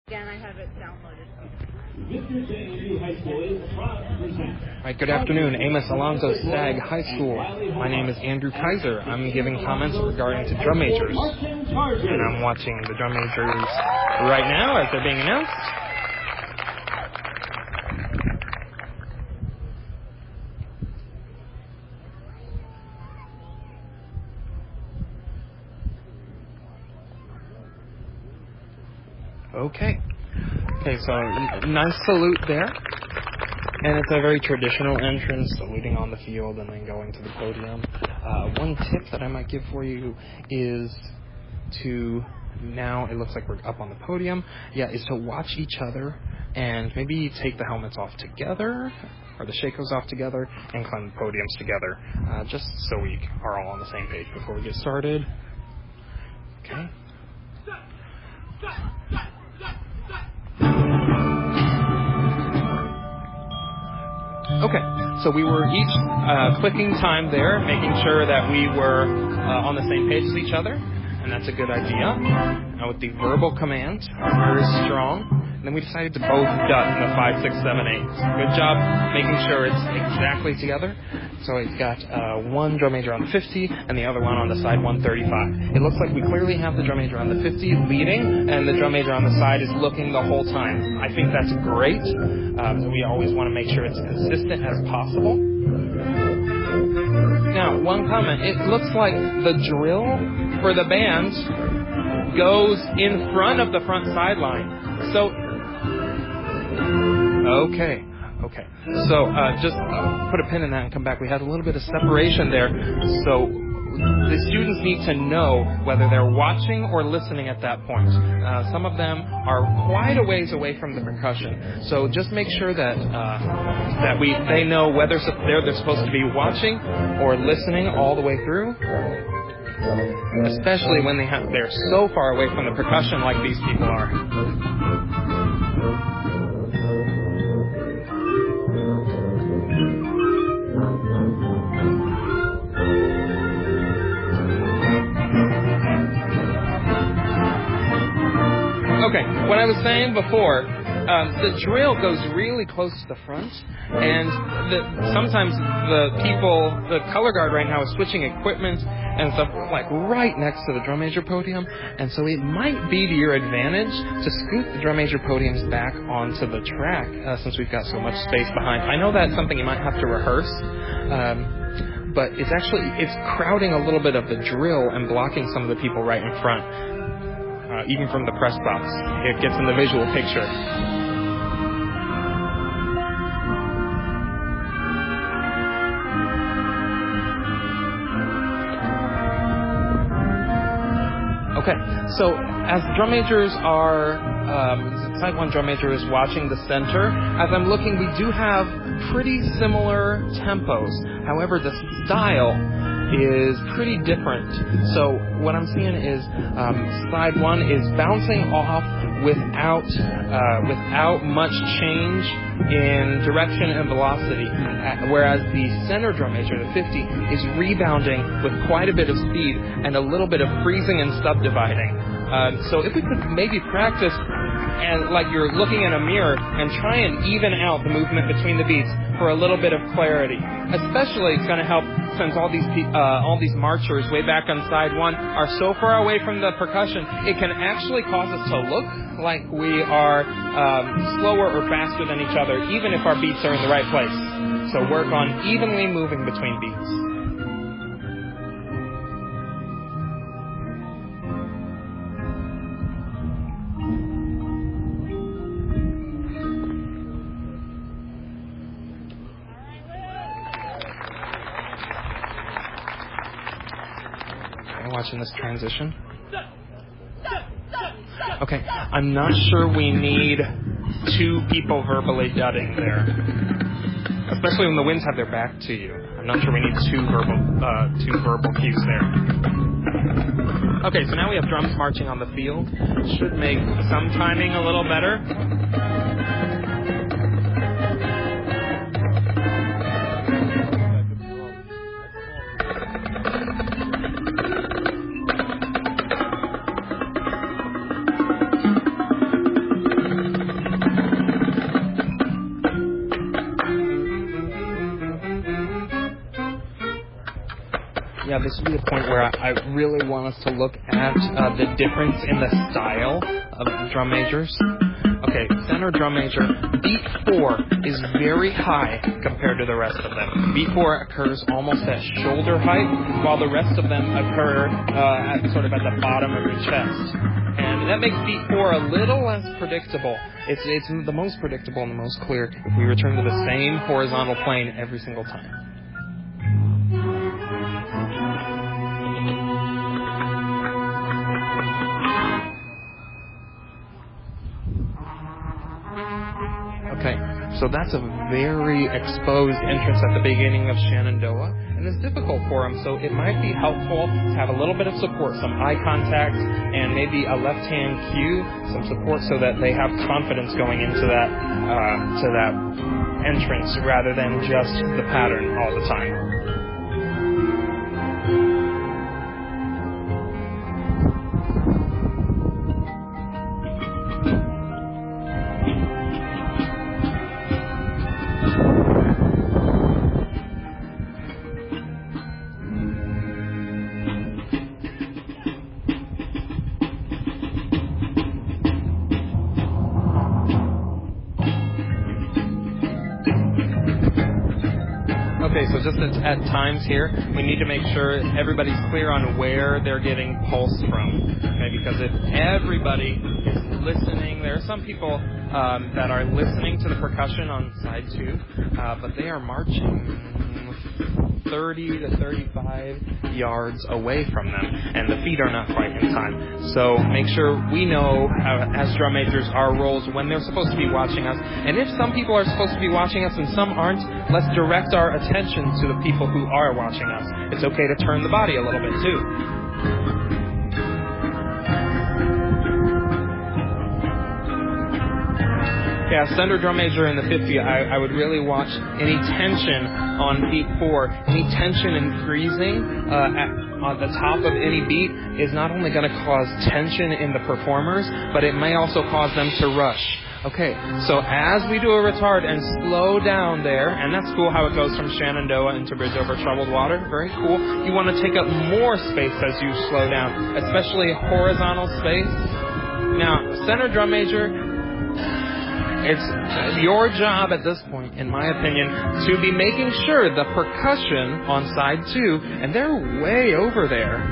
Again, I have it downloaded. All right, good afternoon. Amos Alonzo, Stagg High School. My name is Andrew Keiser. I'm giving comments regarding to drum majors. And I'm watching the drum majors right now as they're being announced. Okay, so nice salute there. And it's a very traditional entrance, saluting on the field and then going to the podium. One tip that I might give for you is to, now it looks like we're up on the podium, is to watch each other and maybe take the helmets off together or the shakos off together and climb the podiums together, just so we are all on the same page before we get started. Okay. Okay, so we were each clicking time there, making sure that we were on the same page as each other, and that's a good idea. Now with the verbal command, very strong. And then we decided to both dut in the 5, 6, 7, 8. Good job making sure it's exactly together. So we've got one drum major on the 50 and the other one on the side 135. It looks like we clearly have the drum major on the 50 leading, and the drum major on the side is looking the whole time. I think that's great. We always want to make sure it's consistent as possible. Now, one comment. It looks like the drill for the band goes in front of the front sideline. So, okay. So, just put a pin in that and come back. We had a little bit of separation there. So, the students need to know whether they're watching or listening at that point. Some of them are quite a ways away from the percussion. So, just make sure that they know whether they're supposed to be watching or listening all the way through. Especially when they're so far away from the percussion like these people are. Okay, what I was saying before, the drill goes really close to the front, and sometimes the color guard right now is switching equipment and stuff like right next to the drum major podium, and so it might be to your advantage to scoot the drum major podiums back onto the track since we've got so much space behind. I know that's something you might have to rehearse, but it's crowding a little bit of the drill and blocking some of the people right in front. Even from the press box, it gets in the visual picture. Okay, so as the drum majors are, side one drum major is watching the center. As I'm looking, we do have pretty similar tempos. However, the style is pretty different. So what I'm seeing is side one is bouncing off without much change in direction and velocity, whereas the center drum major, the 50, is rebounding with quite a bit of speed and a little bit of freezing and subdividing. So if we could maybe practice and like you're looking in a mirror and try and even out the movement between the beats for a little bit of clarity. Especially it's going to help since all these marchers way back on side one are so far away from the percussion, it can actually cause us to look like we are slower or faster than each other, even if our beats are in the right place. So work on evenly moving between beats. Watching this transition. Okay, I'm not sure we need two people verbally dutting there, especially when the winds have their back to you. I'm not sure we need two verbal cues there. Okay, so now we have drums marching on the field. Should make some timing a little better. Yeah, this would be the point where I really want us to look at the difference in the style of the drum majors. Okay, center drum major, beat 4 is very high compared to the rest of them. Beat 4 occurs almost at shoulder height, while the rest of them occur sort of at the bottom of your chest. And that makes beat 4 a little less predictable. It's the most predictable and the most clear if we return to the same horizontal plane every single time. Okay, so that's a very exposed entrance at the beginning of Shenandoah, and it's difficult for them, so it might be helpful to have a little bit of support, some eye contact, and maybe a left-hand cue, some support so that they have confidence going into that entrance rather than just the pattern all the time. Okay, so just at times here, we need to make sure everybody's clear on where they're getting pulse from. Okay, because if everybody is listening, there are some people that are listening to the percussion on side 2, but they are marching 30 to 35 yards away from them, and the feet are not quite in time. So make sure we know, as drum majors, our roles when they're supposed to be watching us. And if some people are supposed to be watching us and some aren't, let's direct our attention to the people who are watching us. It's okay to turn the body a little bit too. Yeah, center drum major in the 50, I would really watch any tension on beat 4. Any tension and freezing on the top of any beat is not only going to cause tension in the performers, but it may also cause them to rush. Okay, so as we do a retard and slow down there, and that's cool how it goes from Shenandoah into Bridge Over Troubled Water, very cool. You want to take up more space as you slow down, especially horizontal space. Now, center drum major, it's your job at this point, in my opinion, to be making sure the percussion on side 2, and they're way over there,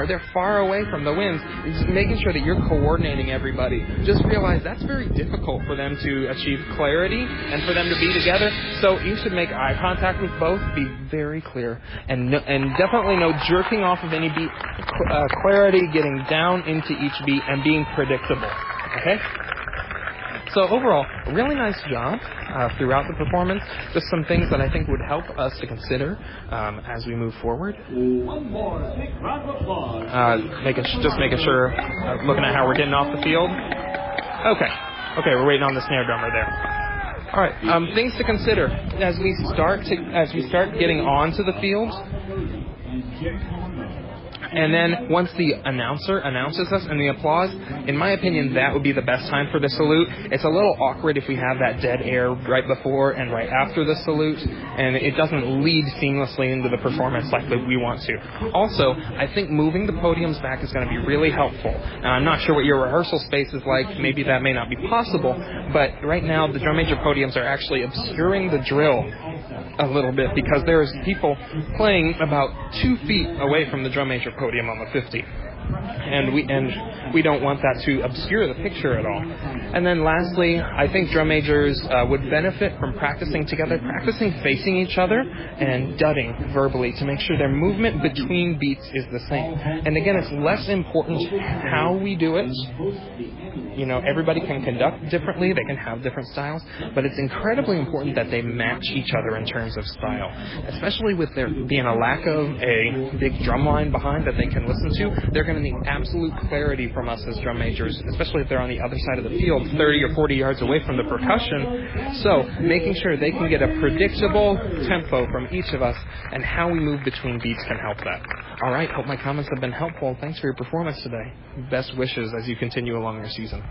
they're far away from the winds, is making sure that you're coordinating everybody. Just realize that's very difficult for them to achieve clarity and for them to be together. So you should make eye contact with both, be very clear, and definitely no jerking off of any beat. Clarity, getting down into each beat, and being predictable. Okay? So overall, a really nice job throughout the performance. Just some things that I think would help us to consider as we move forward. One more big round of applause. Just making sure, looking at how we're getting off the field. Okay, we're waiting on the snare drummer there. All right, things to consider as we start getting onto the field. And then once the announcer announces us and the applause, in my opinion, that would be the best time for the salute. It's a little awkward if we have that dead air right before and right after the salute, and it doesn't lead seamlessly into the performance like we want to. Also, I think moving the podiums back is going to be really helpful. Now, I'm not sure what your rehearsal space is like. Maybe that may not be possible, but right now the drum major podiums are actually obscuring the drill a little bit because there's people playing about 2 feet away from the drum major podium on the 50. And we don't want that to obscure the picture at all. And then lastly, I think drum majors would benefit from practicing together, practicing facing each other and dudding verbally to make sure their movement between beats is the same. And again, it's less important how we do it. You know, everybody can conduct differently, they can have different styles, but it's incredibly important that they match each other in terms of style, especially with there being a lack of a big drum line behind that they can listen to. They're going to need absolute clarity from us as drum majors, especially if they're on the other side of the field, 30 or 40 yards away from the percussion. So making sure they can get a predictable tempo from each of us and how we move between beats can help that. All right, hope my comments have been helpful. Thanks for your performance today. Best wishes as you continue along your season.